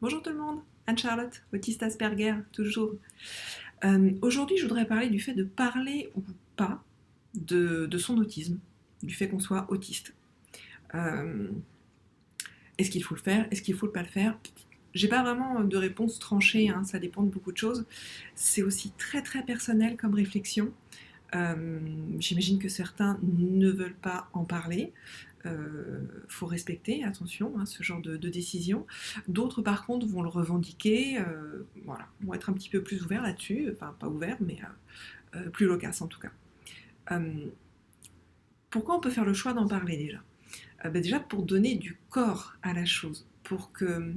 Bonjour tout le monde, Anne-Charlotte, autiste Asperger, toujours. Aujourd'hui, je voudrais parler du fait de parler ou pas de son autisme, du fait qu'on soit autiste. Euh, Est-ce qu'il faut le faire? Est-ce qu'il faut pas le faire? J'ai pas vraiment de réponse tranchée, hein, ça dépend de beaucoup de choses. C'est aussi très très personnel comme réflexion. J'imagine que certains ne veulent pas en parler. Faut respecter, attention, hein, ce genre de décision. D'autres, par contre, vont le revendiquer, voilà, vont être un petit peu plus ouverts là-dessus, enfin pas ouverts, mais plus loquaces en tout cas. Euh, Pourquoi on peut faire le choix d'en parler déjà? Déjà pour donner du corps à la chose, pour que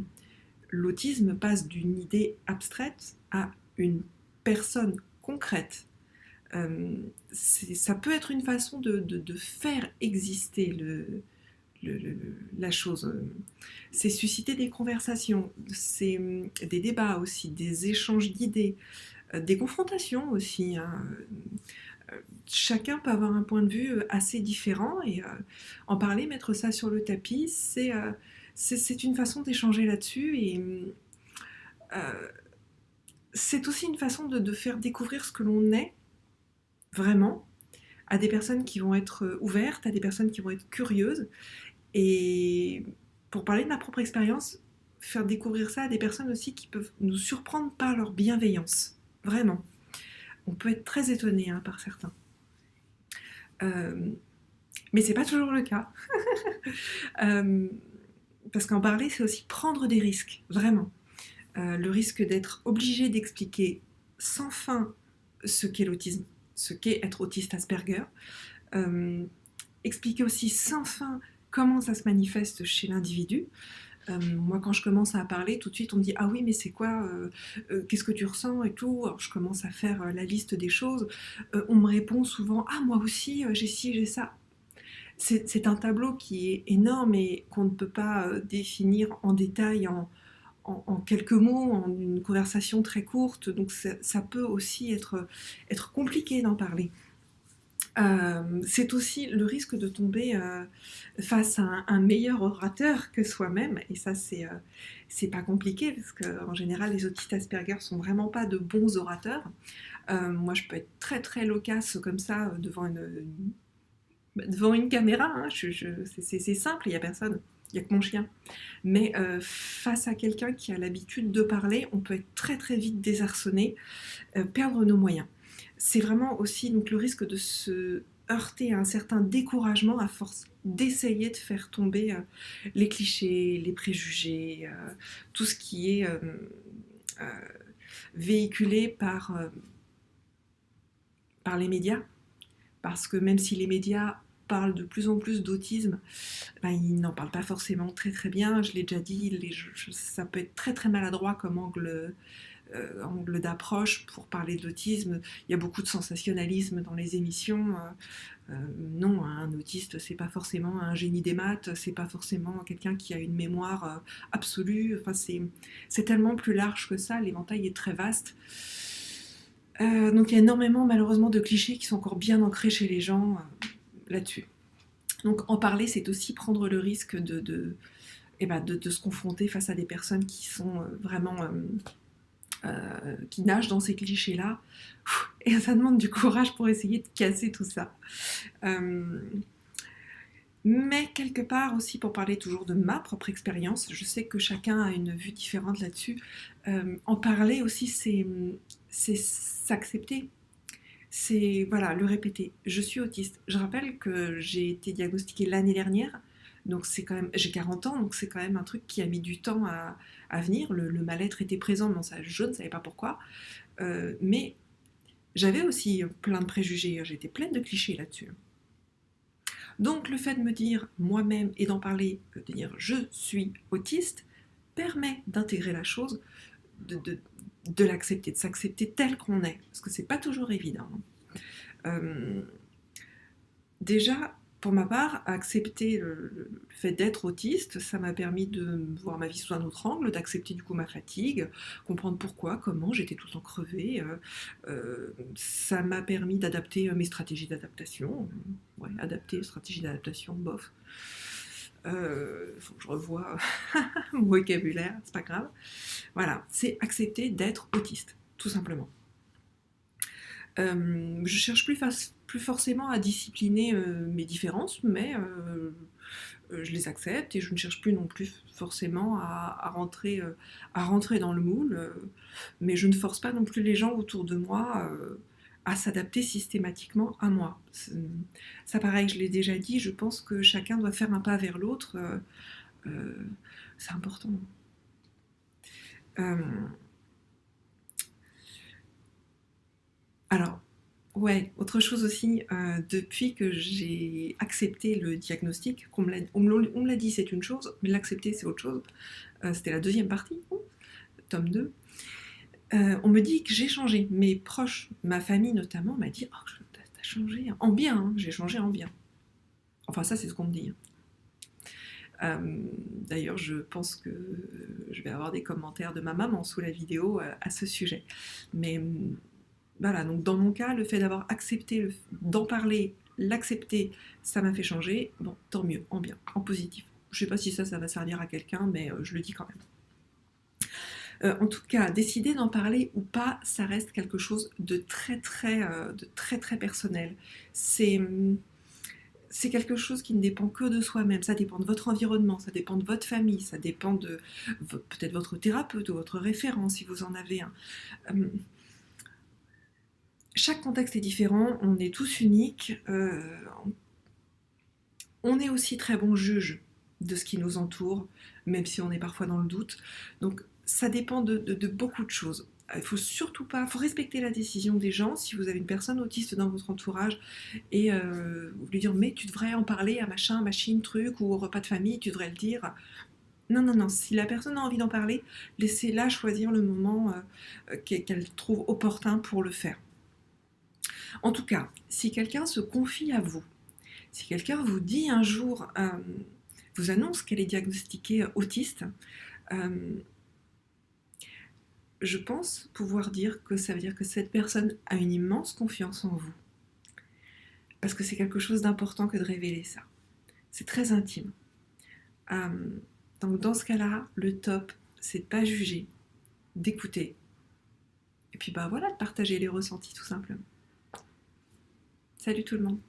l'autisme passe d'une idée abstraite à une personne concrète. Ça peut être une façon de faire exister la chose. C'est susciter des conversations, c'est des débats aussi, des échanges d'idées, des confrontations aussi, hein. Chacun peut avoir un point de vue assez différent et en parler, mettre ça sur le tapis, c'est une façon d'échanger là-dessus et euh, c'est aussi une façon de faire découvrir ce que l'on est vraiment à des personnes qui vont être ouvertes, à des personnes qui vont être curieuses. Et pour parler de ma propre expérience, faire découvrir ça à des personnes aussi qui peuvent nous surprendre par leur bienveillance. Vraiment. On peut être très étonné, hein, par certains. Euh, mais c'est pas toujours le cas. Euh, Parce qu'en parler, c'est aussi prendre des risques, vraiment. Le risque d'être obligé d'expliquer sans fin ce qu'est l'autisme, ce qu'est être autiste Asperger. Euh, Expliquer aussi sans fin comment ça se manifeste chez l'individu. Moi, quand je commence à parler, tout de suite, on me dit ah oui, mais c'est quoi qu'est-ce que tu ressens et tout. Alors, je commence à faire la liste des choses. On me répond souvent ah moi aussi, j'ai ci, j'ai ça. C'est un tableau qui est énorme et qu'on ne peut pas définir en détail en quelques mots, en une conversation très courte. Donc, ça peut aussi être compliqué d'en parler. C'est aussi le risque de tomber face à un meilleur orateur que soi-même, et ça c'est pas compliqué parce qu'en général les autistes Asperger sont vraiment pas de bons orateurs. Moi je peux être très très loquace comme ça devant une caméra, hein, c'est simple, il y a personne, il y a que mon chien. Mais face à quelqu'un qui a l'habitude de parler, on peut être très très vite désarçonné, perdre nos moyens. C'est vraiment aussi donc le risque de se heurter à un certain découragement à force d'essayer de faire tomber les clichés, les préjugés, tout ce qui est euh, véhiculé par les médias. Parce que même si les médias parlent de plus en plus d'autisme, ben, ils n'en parlent pas forcément très très bien. Je l'ai déjà dit, ça peut être très très maladroit comme angle d'approche pour parler de l'autisme. Il y a beaucoup de sensationnalisme dans les émissions. Non, un autiste, c'est pas forcément un génie des maths, c'est pas forcément quelqu'un qui a une mémoire absolue. Enfin, c'est tellement plus large que ça, l'éventail est très vaste. Donc il y a énormément malheureusement de clichés qui sont encore bien ancrés chez les gens là-dessus. Donc en parler, c'est aussi prendre le risque de se confronter face à des personnes qui sont vraiment qui nagent dans ces clichés-là. Et ça demande du courage pour essayer de casser tout ça. Euh, mais quelque part aussi, pour parler toujours de ma propre expérience, je sais que chacun a une vue différente là-dessus. En parler aussi, c'est s'accepter. C'est voilà, le répéter. Je suis autiste. Je rappelle que j'ai été diagnostiquée l'année dernière. Donc c'est quand même, j'ai 40 ans, donc c'est quand même un truc qui a mis du temps à venir. Le mal-être était présent, mais ça, je ne savais pas pourquoi. Mais j'avais aussi plein de préjugés, j'étais pleine de clichés là-dessus. Donc le fait de me dire moi-même et d'en parler, de dire je suis autiste, permet d'intégrer la chose, de l'accepter, de s'accepter tel qu'on est, parce que c'est pas toujours évident. Euh, Déjà, pour ma part, accepter le fait d'être autiste, ça m'a permis de voir ma vie sous un autre angle, d'accepter du coup ma fatigue, comprendre pourquoi, comment, j'étais tout le temps crevée. Ça m'a permis d'adapter mes stratégies d'adaptation. Ouais, adapter stratégie d'adaptation, bof. faut que je revoie mon vocabulaire, c'est pas grave. Voilà, c'est accepter d'être autiste, tout simplement. Je cherche plus forcément à discipliner mes différences, mais je les accepte et je ne cherche plus non plus forcément à rentrer dans le moule, mais je ne force pas non plus les gens autour de moi à s'adapter systématiquement à moi. Ça pareil, je l'ai déjà dit, je pense que chacun doit faire un pas vers l'autre, c'est important. Alors, ouais, autre chose aussi, depuis que j'ai accepté le diagnostic, on me l'a dit, c'est une chose, mais l'accepter, c'est autre chose. C'était la deuxième partie, tome 2. On me dit que j'ai changé. Mes proches, ma famille notamment, m'a dit « Oh, t'as changé en bien, hein, j'ai changé en bien. » Enfin, ça, c'est ce qu'on me dit. D'ailleurs, je pense que je vais avoir des commentaires de ma maman sous la vidéo à ce sujet. Mais voilà, donc dans mon cas, le fait d'avoir accepté, d'en parler, l'accepter, ça m'a fait changer. Bon, tant mieux, en bien, en positif. Je sais pas si ça va servir à quelqu'un, mais je le dis quand même. En tout cas, décider d'en parler ou pas, ça reste quelque chose de très très personnel. C'est quelque chose qui ne dépend que de soi-même, ça dépend de votre environnement, ça dépend de votre famille, ça dépend de peut-être votre thérapeute ou votre référent si vous en avez un. Chaque contexte est différent, on est tous uniques, on est aussi très bon juge de ce qui nous entoure, même si on est parfois dans le doute. Donc ça dépend de beaucoup de choses. Il faut surtout pas, faut respecter la décision des gens. Si vous avez une personne autiste dans votre entourage et vous lui dire mais tu devrais en parler à machin, machine, truc ou au repas de famille, tu devrais le dire. Non, non, non, si la personne a envie d'en parler, laissez-la choisir le moment qu'elle trouve opportun pour le faire. En tout cas, si quelqu'un se confie à vous, si quelqu'un vous dit un jour, vous annonce qu'elle est diagnostiquée autiste, je pense pouvoir dire que ça veut dire que cette personne a une immense confiance en vous. Parce que c'est quelque chose d'important que de révéler ça. C'est très intime. Donc dans ce cas-là, le top, c'est de pas juger, d'écouter. Et puis bah voilà, de partager les ressentis tout simplement. Salut tout le monde.